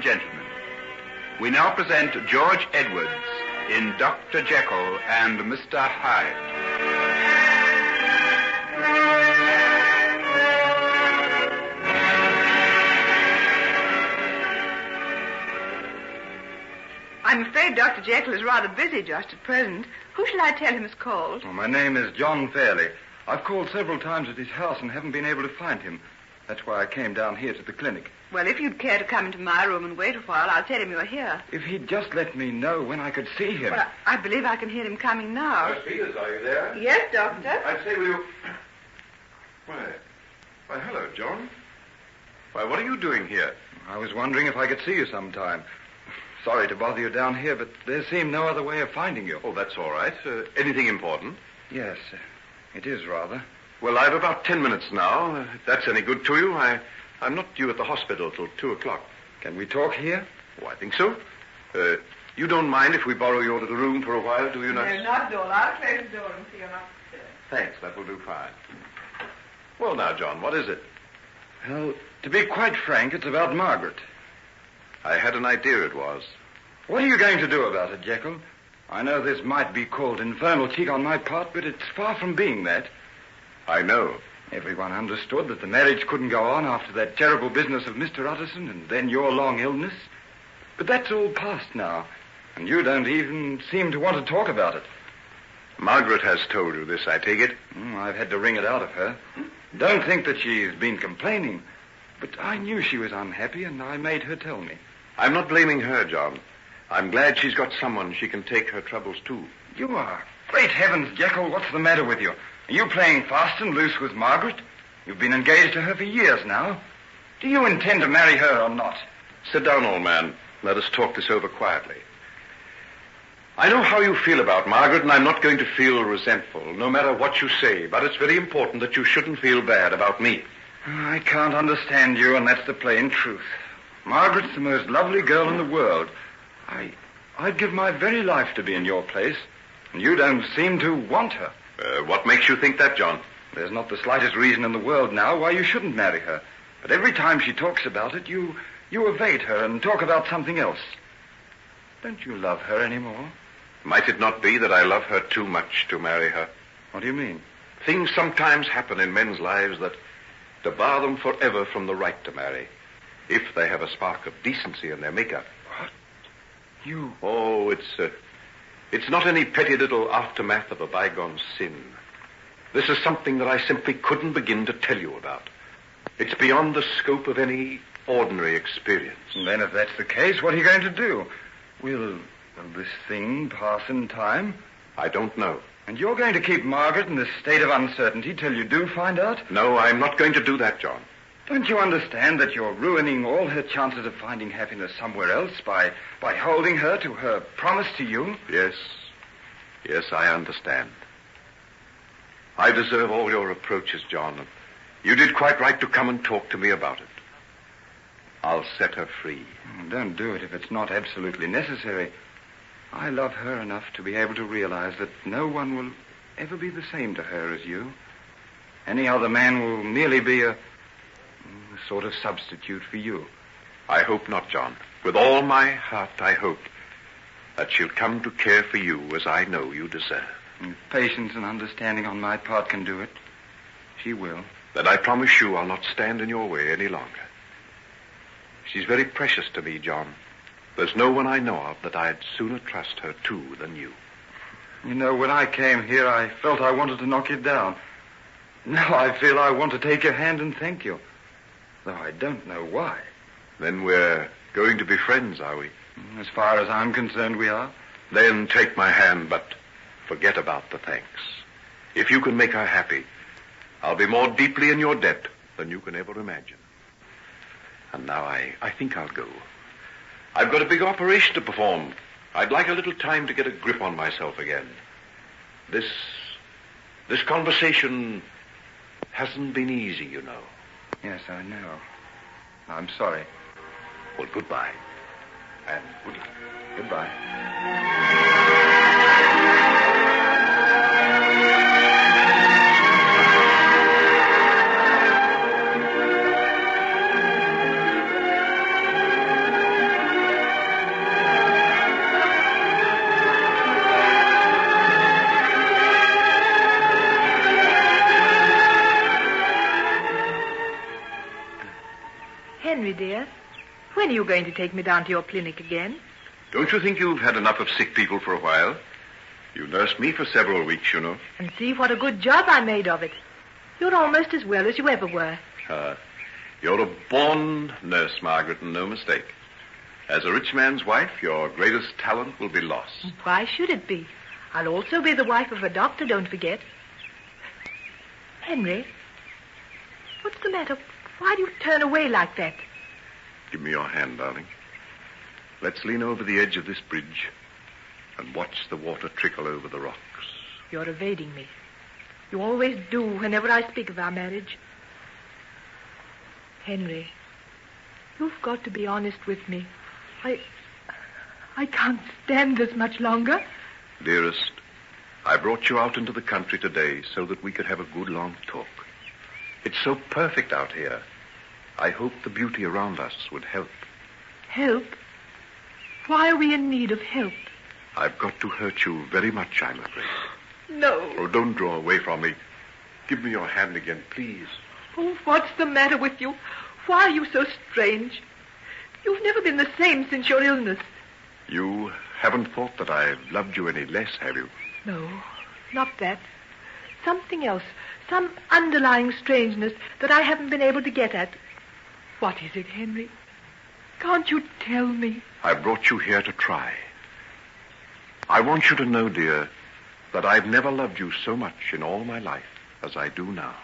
and gentlemen, we now present George Edwards in Dr. Jekyll and Mr. Hyde. I'm afraid Dr. Jekyll is rather busy just at present. Who shall I tell him is called? Well, my name is John Fairley. I've called several times at his house and haven't been able to find him. That's why I came down here to the clinic. Well, if you'd care to come into my room and wait a while, I'll tell him you're here. If he'd just let me know when I could see him. Well, I believe I can hear him coming now. Nurse Peters, are you there? Yes, Doctor. I'd say, will you... Why, hello, John. Why, what are you doing here? I was wondering if I could see you sometime. Sorry to bother you down here, but there seemed no other way of finding you. Oh, that's all right. Anything important? Yes, it is rather. Well, I've about 10 minutes now. If that's any good to you, I'm not due at the hospital till 2 o'clock. Can we talk here? Oh, I think so. You don't mind if we borrow your little room for a while, do you, Nurse? No, not at all. I'll close the door and see you're not disturbed. Thanks, that will do fine. Well, now, John, what is it? Well, to be quite frank, it's about Margaret. I had an idea it was. What are you going to do about it, Jekyll? I know this might be called infernal cheek on my part, but it's far from being that. I know. Everyone understood that the marriage couldn't go on after that terrible business of Mr. Utterson and then your long illness. But that's all past now, and you don't even seem to want to talk about it. Margaret has told you this, I take it? I've had to wring it out of her. Don't think that she's been complaining, but I knew she was unhappy, and I made her tell me. I'm not blaming her, John. I'm glad she's got someone she can take her troubles to. You are. Great heavens, Jekyll, what's the matter with you? Are you playing fast and loose with Margaret? You've been engaged to her for years now. Do you intend to marry her or not? Sit down, old man. Let us talk this over quietly. I know how you feel about Margaret, and I'm not going to feel resentful, no matter what you say, but it's very important that you shouldn't feel bad about me. I can't understand you, and that's the plain truth. Margaret's the most lovely girl in the world. I'd give my very life to be in your place, and you don't seem to want her. What makes you think that, John? There's not the slightest reason in the world now why you shouldn't marry her. But every time she talks about it, you evade her and talk about something else. Don't you love her anymore? Might it not be that I love her too much to marry her? What do you mean? Things sometimes happen in men's lives that debar them forever from the right to marry, if they have a spark of decency in their makeup. What? You... Oh, it's not any petty little aftermath of a bygone sin. This is something that I simply couldn't begin to tell you about. It's beyond the scope of any ordinary experience. And then if that's the case, what are you going to do? Will this thing pass in time? I don't know. And you're going to keep Margaret in this state of uncertainty till you do find out? No, I'm not going to do that, John. Don't you understand that you're ruining all her chances of finding happiness somewhere else by holding her to her promise to you? Yes, I understand. I deserve all your reproaches, John. You did quite right to come and talk to me about it. I'll set her free. Don't do it if it's not absolutely necessary. I love her enough to be able to realize that no one will ever be the same to her as you. Any other man will merely be a sort of substitute for you. I hope not, John. With all my heart, I hope that she'll come to care for you as I know you deserve. If patience and understanding on my part can do it, she will. Then I promise you I'll not stand in your way any longer. She's very precious to me, John. There's no one I know of that I'd sooner trust her to than you. You know, when I came here, I felt I wanted to knock you down. Now I feel I want to take your hand and thank you. Though I don't know why. Then we're going to be friends, are we? As far as I'm concerned, we are. Then take my hand, but forget about the thanks. If you can make her happy, I'll be more deeply in your debt than you can ever imagine. And now I think I'll go. I've got a big operation to perform. I'd like a little time to get a grip on myself again. This conversation hasn't been easy, you know. Yes, I know. I'm sorry. Well, goodbye. And good luck. Goodbye. are you going to take me down to your clinic again? Don't you think you've had enough of sick people for a while? You nursed me for several weeks, you know. And see what a good job I made of it. You're almost as well as you ever were. You're a born nurse, Margaret, and no mistake. As a rich man's wife, your greatest talent will be lost. Why should it be? I'll also be the wife of a doctor, don't forget. Henry, what's the matter? Why do you turn away like that? Give me your hand, darling. Let's lean over the edge of this bridge and watch the water trickle over the rocks. You're evading me. You always do whenever I speak of our marriage. Henry, you've got to be honest with me. I can't stand this much longer. Dearest, I brought you out into the country today so that we could have a good long talk. It's so perfect out here. I hope the beauty around us would help. Help? Why are we in need of help? I've got to hurt you very much, I'm afraid. No. Oh, don't draw away from me. Give me your hand again, please. Oh, what's the matter with you? Why are you so strange? You've never been the same since your illness. You haven't thought that I've loved you any less, have you? No, not that. Something else. Some underlying strangeness that I haven't been able to get at. What is it, Henry? Can't you tell me? I brought you here to try. I want you to know, dear, that I've never loved you so much in all my life as I do now.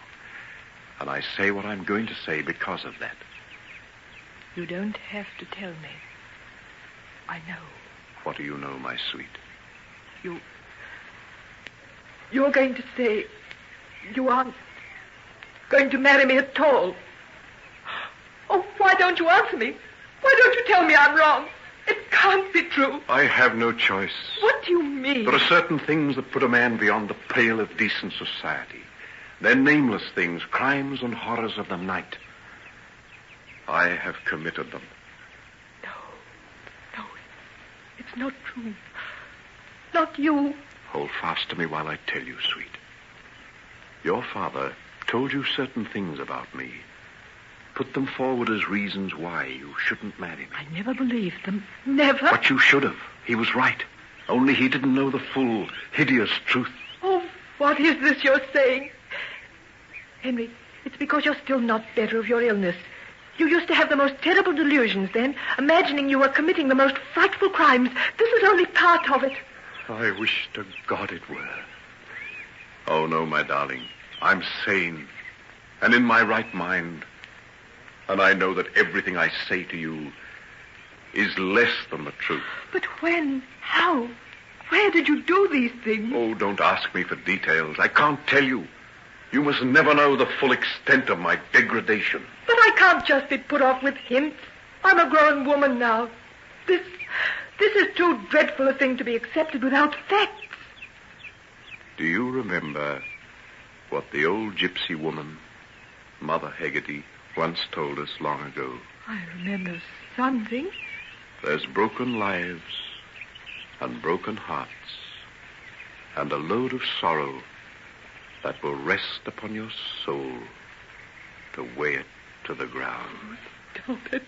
And I say what I'm going to say because of that. You don't have to tell me. I know. What do you know, my sweet? You're going to say you aren't going to marry me at all. Oh, why don't you answer me? Why don't you tell me I'm wrong? It can't be true. I have no choice. What do you mean? There are certain things that put a man beyond the pale of decent society. They're nameless things, crimes and horrors of the night. I have committed them. No, it's not true. Not you. Hold fast to me while I tell you, sweet. Your father told you certain things about me. Put them forward as reasons why you shouldn't marry me. I never believed them. Never. But you should have. He was right. Only he didn't know the full, hideous truth. Oh, what is this you're saying? Henry, it's because you're still not better of your illness. You used to have the most terrible delusions then, imagining you were committing the most frightful crimes. This is only part of it. I wish to God it were. Oh, no, my darling. I'm sane and in my right mind. And I know that everything I say to you is less than the truth. But when? How? Where did you do these things? Oh, don't ask me for details. I can't tell you. You must never know the full extent of my degradation. But I can't just be put off with hints. I'm a grown woman now. This is too dreadful a thing to be accepted without facts. Do you remember what the old gypsy woman, Mother Haggerty, once told us long ago? I remember something. There's broken lives and broken hearts and a load of sorrow that will rest upon your soul to weigh it to the ground. Stop it.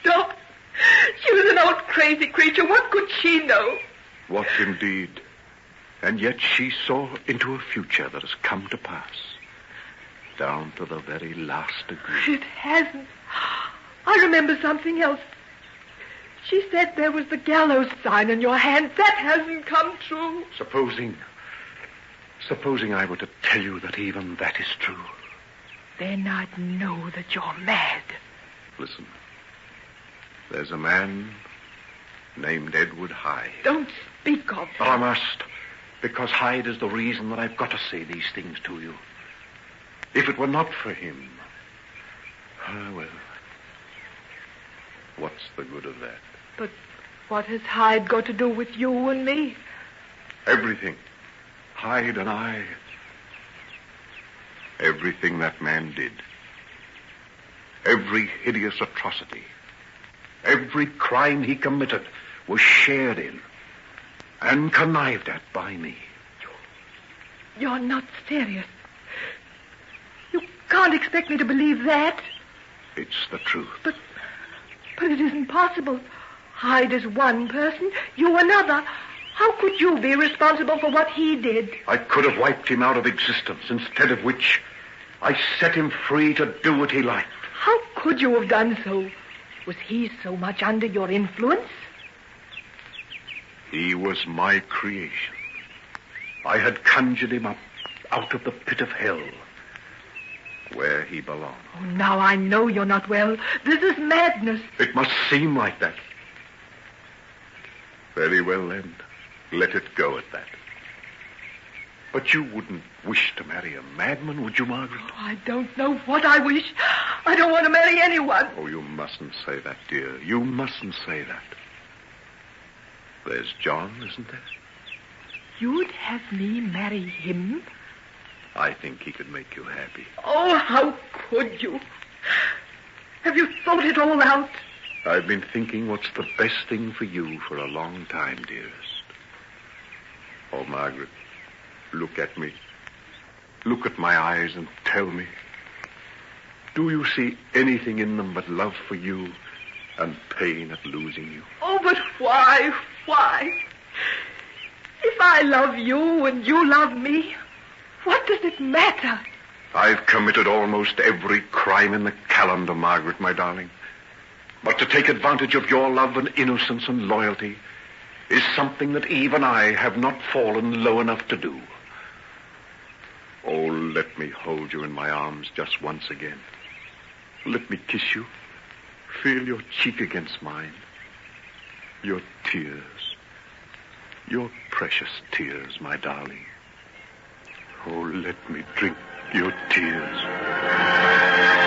Stop. She was an old crazy creature. What could she know? What indeed? And yet she saw into a future that has come to pass, down to the very last degree. It hasn't. I remember something else. She said there was the gallows sign in your hand. That hasn't come true. Supposing I were to tell you that even that is true. Then I'd know that you're mad. Listen. There's a man named Edward Hyde. Don't speak of him. But I must, because Hyde is the reason that I've got to say these things to you. If it were not for him, well, what's the good of that? But what has Hyde got to do with you and me? Everything. Hyde and I. Everything that man did. Every hideous atrocity. Every crime he committed was shared in and connived at by me. You're not serious. You can't expect me to believe that. It's the truth. But But it isn't possible. Hyde is one person, you another. How could you be responsible for what he did? I could have wiped him out of existence, instead of which I set him free to do what he liked. How could you have done so? Was he so much under your influence? He was my creation. I had conjured him up out of the pit of hell, where he belonged. Oh, now I know you're not well. This is madness. It must seem like that. Very well, then. Let it go at that. But you wouldn't wish to marry a madman, would you, Margaret? Oh, I don't know what I wish. I don't want to marry anyone. Oh, you mustn't say that, dear. You mustn't say that. There's John, isn't there? You'd have me marry him? I think he could make you happy. Oh, how could you? Have you thought it all out? I've been thinking what's the best thing for you for a long time, dearest. Oh, Margaret, look at me. Look at my eyes and tell me. Do you see anything in them but love for you and pain at losing you? Oh, but why? Why? If I love you and you love me, what does it matter? I've committed almost every crime in the calendar, Margaret, my darling. But to take advantage of your love and innocence and loyalty is something that even I have not fallen low enough to do. Oh, let me hold you in my arms just once again. Let me kiss you. Feel your cheek against mine. Your tears. Your precious tears, my darling. Oh, let me drink your tears.